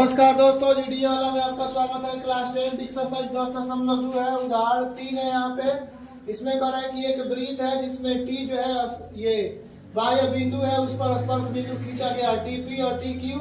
नमस्कार दोस्तों, जीडी वाला में आपका स्वागत है। क्लास 10 एक्सरसाइज 10.2 है। उदाहरण 3 है। यहाँ पे इसमें कह रहा है कि एक वृत्त है जिसमें टी जो है ये बाह्य बिंदु है, उस पर स्पर्श बिंदु खींचा गया टीपी और टी क्यू,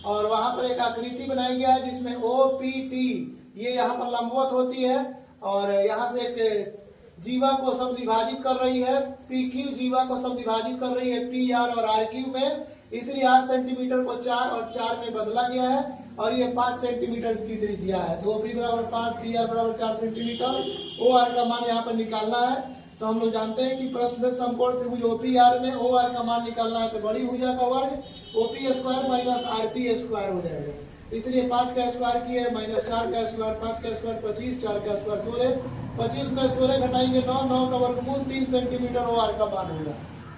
और वहां पर एक आकृति बनाई गया है जिसमें ओ पी टी ये यहाँ पर लंबवत होती है और यहाँ से एक जीवा को समविभाजित कर रही है। पी क्यू जीवा को समविभाजित कर रही है पी आर और आर क्यू में, इसलिए 8 सेंटीमीटर को 4 और 4 में बदला गया है और ये 5 सेंटीमीटर की त्रिज्या है। तो ओपी बराबर 5, पी आर बराबर 4 सेंटीमीटर। ओ आर का मान यहाँ पर निकालना है। तो हम लोग जानते हैं कि प्रश्न से समकोण त्रिभुज ओपी आर में ओ आर का मान निकालना है, तो बड़ी भुजा का वर्ग OP square minus R P square हो जाएगा। इसलिए 5 का स्क्वायर किया है माइनस 4 का स्क्वायर, 5 का स्क्वायर 25, 4 का स्क्वायर 16, 25 में 16 घटाएंगे 9, 9 का वर्गमूल 3 सेंटीमीटर ओ आर का मान होगा।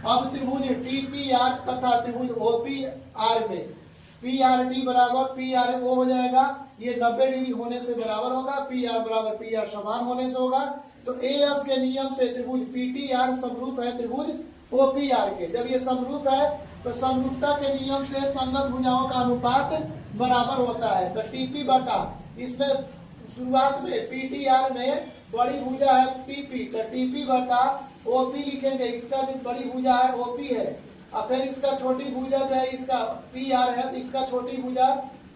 अब त्रिभुज टीपीआर तथा त्रिभुज ओपीआर में पी आर टी बराबर पी आर ओ हो जाएगा। ये 90 डिग्री होने से बराबर होगा, पी आर बराबर पी आर समान होने से होगा। तो एएस के नियम से त्रिभुज पीटीआर समरूप है त्रिभुज ओपीआर के। जब ये समरूप है तो समरूपता के नियम से संगत भुजाओं का अनुपात बराबर होता है। तो टीपी बटा इसमें शुरुआत में पीटीआर में बड़ी भुजा है टीपी, तो टीपी बटा ओपी लिखेंगे। इसका जो बड़ी भुजा है ओपी है, और फिर इसका छोटी भुजा जो है इसका पी आर है, तो इसका छोटी भुजा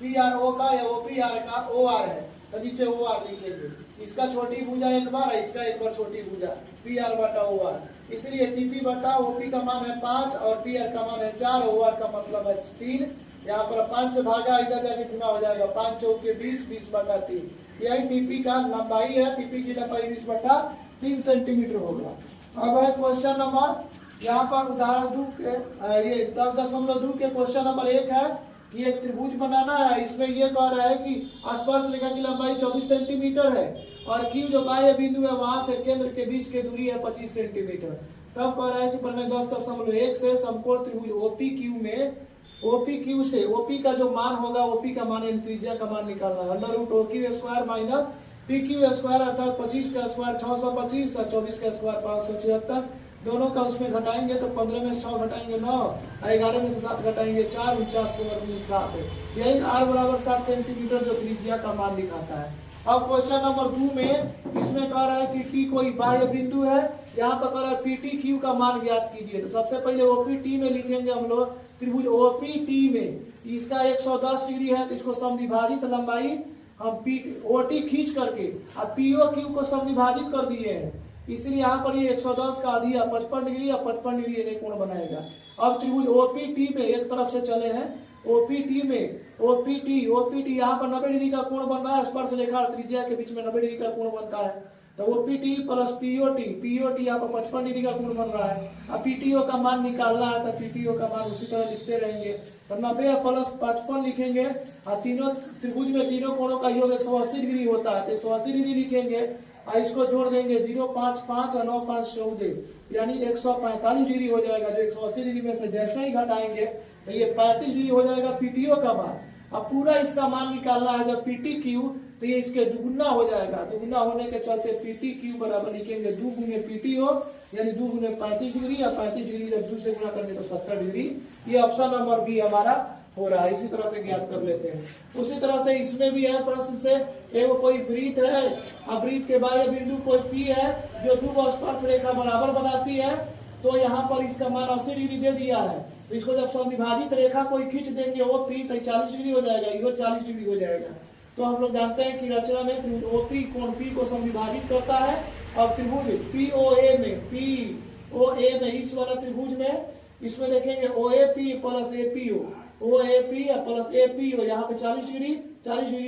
पी आर ओ का या ओपी आर का ओ आर है, तो नीचे ओ आर लिखेंगे। इसका छोटी भुजा एक बार है, इसका एक बार छोटी भुजा पी आर बटा ओ आर। इसलिए टीपी बटा ओपी का मान है 5 और पी आर का मान है 4, ओ आर का मतलब है 3। यहाँ पर 5 से भागा इधर जाके गुना हो जाएगा, 5 चौक के 20, 20 बटा 3। यही टीपी का लंबाई है। टीपी की लंबाई 20 बटा 3 सेंटीमीटर होगा। अब है क्वेश्चन नंबर, यहाँ पर उदाहरण 2 के ये 10.2 के क्वेश्चन नंबर 1 है कि एक त्रिभुज बनाना है। इसमें ये कह रहा है कि स्पर्श रेखा की लंबाई 24 सेंटीमीटर है और क्यू जो बाह्य बिंदु है वहां से केंद्र के बीच की दूरी है 25 सेंटीमीटर। तब कह रहा है कि प्रमेय 10.1 से समकोण त्रिभुज ओपी क्यू में ओपी क्यू से ओपी का जो मान होगा ओपी का मान त्रिज्या का मान निकालना है। Under root O Q square minus P Q square अर्थात 25 का स्क्वायर 625 और 24 का स्क्वायर 576। दोनों का उसमें घटाएंगे तो 15 में 100 घटाएंगे 9, 11 में से 7 घटाएंगे 4, 49 के वर्गमूल 7 है। यही आर बराबर 7 सेंटीमीटर जो त्रिज्या का मान दिखाता है। अब क्वेश्चन नंबर 2 में इसमें कह रहा है कि टी कोई बाह्य बिंदु है। यहाँ पर कह रहा है पीटी क्यू का मान ज्ञात कीजिए। तो सबसे पहले ओपी टी में लिखेंगे हम लोग त्रिभुज ओपी टी में इसका 110 डिग्री है, तो इसको समविभाजित लंबाई हम ओटी खींच करके अब पीओ क्यू को समविभाजित कर दिए हैं, इसलिए यहाँ पर ये 110 का आधी 55 डिग्री और 55 डिग्री ये कोण बनाएगा। अब त्रिभुज ओपीटी में एक तरफ से चले हैं, ओपीटी में ओपीटी यहाँ पर 90 डिग्री का कोण बन रहा है। स्पर्श रेखा और त्रिज्या के बीच में 90 डिग्री का कोण बनता है। तो ओपीटी प्लस पीओटी यहाँ पर 55 डिग्री का कोण बन रहा है। अब पीटीओ का मान निकालना है, तो पीटीओ का मान उसी तरह लिखते रहेंगे। तो 90 प्लस 55 लिखेंगे और तीनों त्रिभुज में तीनों कोणों का योग 180 डिग्री होता है, तो 180 डिग्री लिखेंगे और इसको जोड़ देंगे 0.55 और 9.5 14, यानी 145 डिग्री हो जाएगा। जो 180 डिग्री में से जैसे ही घटाएंगे तो ये 35 डिग्री हो जाएगा पीटीओ का मान। अब पूरा इसका मान निकालना है जब पीटी क्यू, तो ये इसके दुगुना हो जाएगा। दुगुना होने के चलते पीटी क्यू बराबर लिखेंगे 2 गुने पीटीओ, यानी 2 गुने 35 डिग्री, और 35 डिग्री जब 2 से गुना करेंगे तो 70 डिग्री। ये ऑप्शन नंबर बी हमारा हो रहा है। इसी तरह से ज्ञात कर लेते हैं। उसी तरह से इसमें भी है प्रश्न से, एगो कोई वृत्त है, अब वृत्त के बाह्य बिंदु कोई पी है जो दो स्पर्श रेखा बराबर बनाती है, तो यहाँ पर इसका मान 80 डिग्री दे दिया है। तो इसको जब समविभाजित रेखा कोई खींच देंगे वो पी, तो 40 डिग्री हो जाएगा, ये 40 डिग्री हो जाएगा। तो हम लोग जानते हैं कि रचना में त्रिभुज ओपी कोण पी को समविभाजित करता है। और त्रिभुज पीओए में इस वाला त्रिभुज में इसमें देखेंगे ओएपी प्लस एपीओ, ओएपी प्लस एपीओ, यहाँ पे 40 डिग्री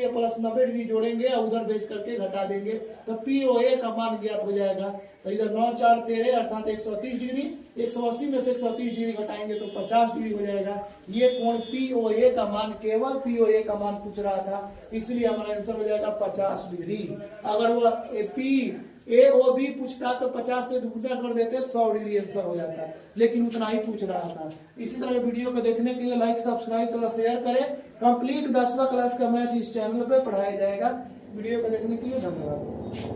प्लस 90 डिग्री जोड़ेंगे और उधर भेज करके घटा देंगे, तो पीओए का मान ज्ञात हो जाएगा। तो इधर 9 4 13 अर्थात 130 डिग्री, 180 में से 130 डिग्री घटाएंगे तो 50 डिग्री हो जाएगा। ये कोण पीओए का मान, केवल पीओए का मान पूछ रहा था, इसलिए हमारा आंसर हो जाएगा 50 डिग्री। अगर वो पी ए ओ बी पूछता तो 50 से दुगुना कर देते 100 डिग्री आंसर हो जाता, लेकिन उतना ही पूछ रहा था। इसी तरह वीडियो को देखने के लिए लाइक सब्सक्राइब तथा शेयर करें। कंप्लीट 10वां क्लास का मैथ इस चैनल पे पढ़ाया जाएगा। वीडियो को देखने के लिए धन्यवाद।